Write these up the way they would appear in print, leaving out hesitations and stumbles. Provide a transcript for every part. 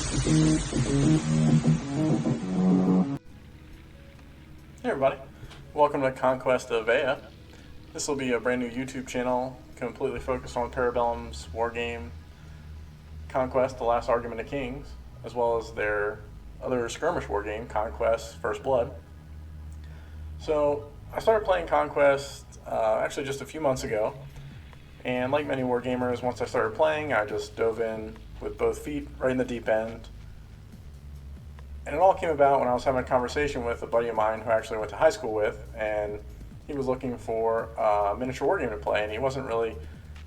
Hey everybody, welcome to Conquest of Ea. This will be a brand new YouTube channel completely focused on Parabellum's wargame Conquest, The Last Argument of Kings, as well as their other skirmish wargame, Conquest, First Blood. So I started playing Conquest actually just a few months ago, and like many wargamers, once I started playing, I just dove in with both feet right in the deep end. And it all came about when I was having a conversation with a buddy of mine who I actually went to high school with, and he was looking for a miniature wargame to play, and he wasn't really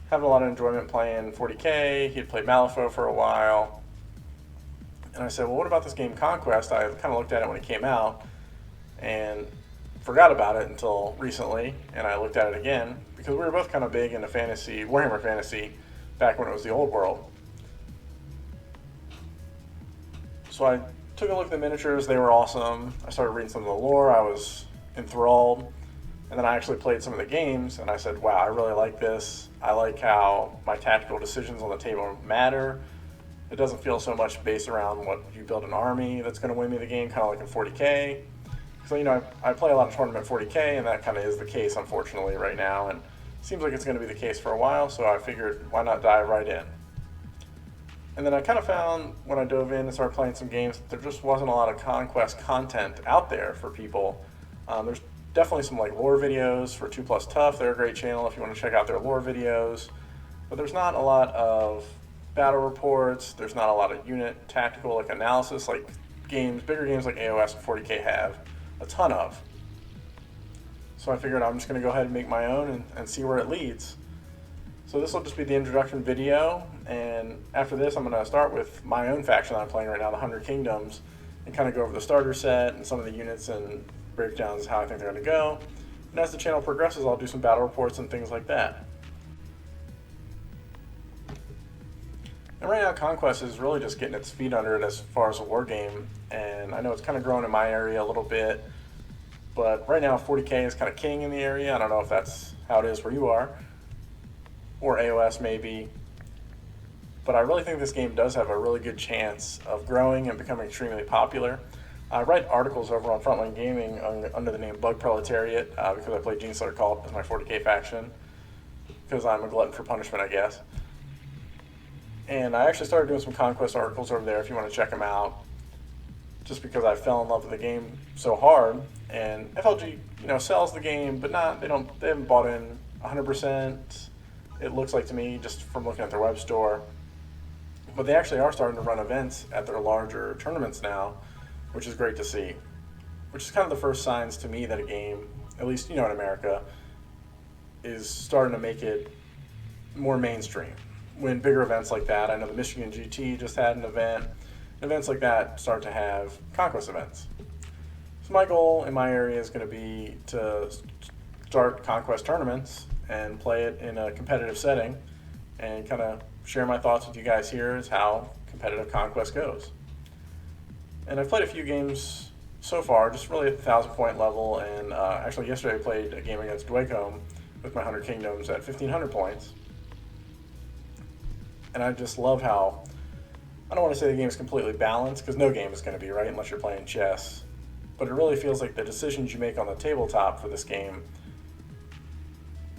having a lot of enjoyment playing 40k. He had played Malifaux for a while. And I said, well, what about this game Conquest? I kind of looked at it when it came out and forgot about it until recently, and I looked at it again because we were both kind of big into fantasy, Warhammer Fantasy, back when it was the old world. So I took a look at the miniatures. They were awesome. I started reading some of the lore. I was enthralled. And then I actually played some of the games, and I said, wow, I really like this. I like how my tactical decisions on the table matter. It doesn't feel so much based around what you build an army that's going to win me the game, kind of like in 40k. So, you know, I play a lot of tournament 40k, and that kind of is the case, unfortunately, right now. And it seems like it's going to be the case for a while, so I figured, why not dive right in? And then I kind of found when I dove in and started playing some games, there just wasn't a lot of Conquest content out there for people. There's definitely some like lore videos for 2 Plus Tough. They're a great channel if you want to check out their lore videos. But there's not a lot of battle reports. There's not a lot of unit tactical like analysis like games, bigger games like AOS and 40k have a ton of. So I figured I'm just going to go ahead and make my own and see where it leads. So this will just be the introduction video, and after this I'm going to start with my own faction that I'm playing right now, the 100 Kingdoms, and kind of go over the starter set and some of the units and breakdowns how I think they're going to go. And as the channel progresses, I'll do some battle reports and things like that. And right now Conquest is really just getting its feet under it as far as a war game, and I know it's kind of grown in my area a little bit, but right now 40k is kind of king in the area. I don't know if that's how it is where you are, or AOS maybe, but I really think this game does have a really good chance of growing and becoming extremely popular. I write articles over on Frontline Gaming under the name Bug Proletariat because I play Gene Slayer Cult as my 40k faction, because I'm a glutton for punishment, I guess. And I actually started doing some Conquest articles over there if you want to check them out, just because I fell in love with the game so hard. And FLG, you know, sells the game, but they haven't bought in 100%. It looks like to me, just from looking at their web store. But they actually are starting to run events at their larger tournaments now, which is great to see. Which is kind of the first signs to me that a game, at least, you know, in America, is starting to make it more mainstream. When bigger events like that, I know the Michigan GT just had an event, events like that start to have Conquest events. So my goal in my area is going to be to start Conquest tournaments and play it in a competitive setting and kind of share my thoughts with you guys here as how competitive Conquest goes. And I've played a few games so far, just really at the 1,000-point level, and actually yesterday I played a game against Dwaycombe with my 100 Kingdoms at 1,500 points. And I just love how, I don't want to say the game is completely balanced, because no game is going to be, right, unless you're playing chess. But it really feels like the decisions you make on the tabletop for this game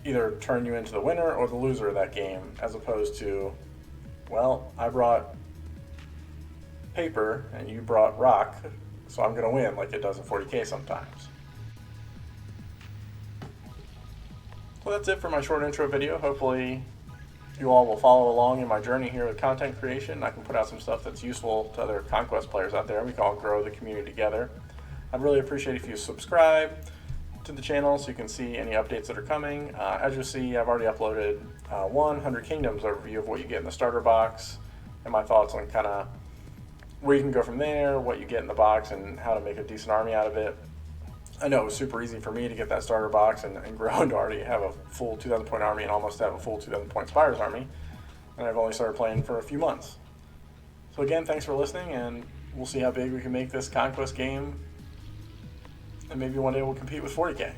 either turn you into the winner or the loser of that game, as opposed to, well, I brought paper and you brought rock, so I'm going to win, like it does in 40k sometimes. So that's it for my short intro video. Hopefully you all will follow along in my journey here with content creation. I can put out some stuff that's useful to other Conquest players out there. We can all grow the community together. I'd really appreciate if you subscribe to the channel so you can see any updates that are coming. As you'll see, I've already uploaded 100 Kingdoms overview of what you get in the starter box and my thoughts on kind of where you can go from there, what you get in the box, and how to make a decent army out of it. I know it was super easy for me to get that starter box and grow and to already have a full 2,000 point army and almost have a full 2,000 point Spires army, and I've only started playing for a few months. So again, thanks for listening, and we'll see how big we can make this Conquest game, and maybe one day we'll compete with 40k.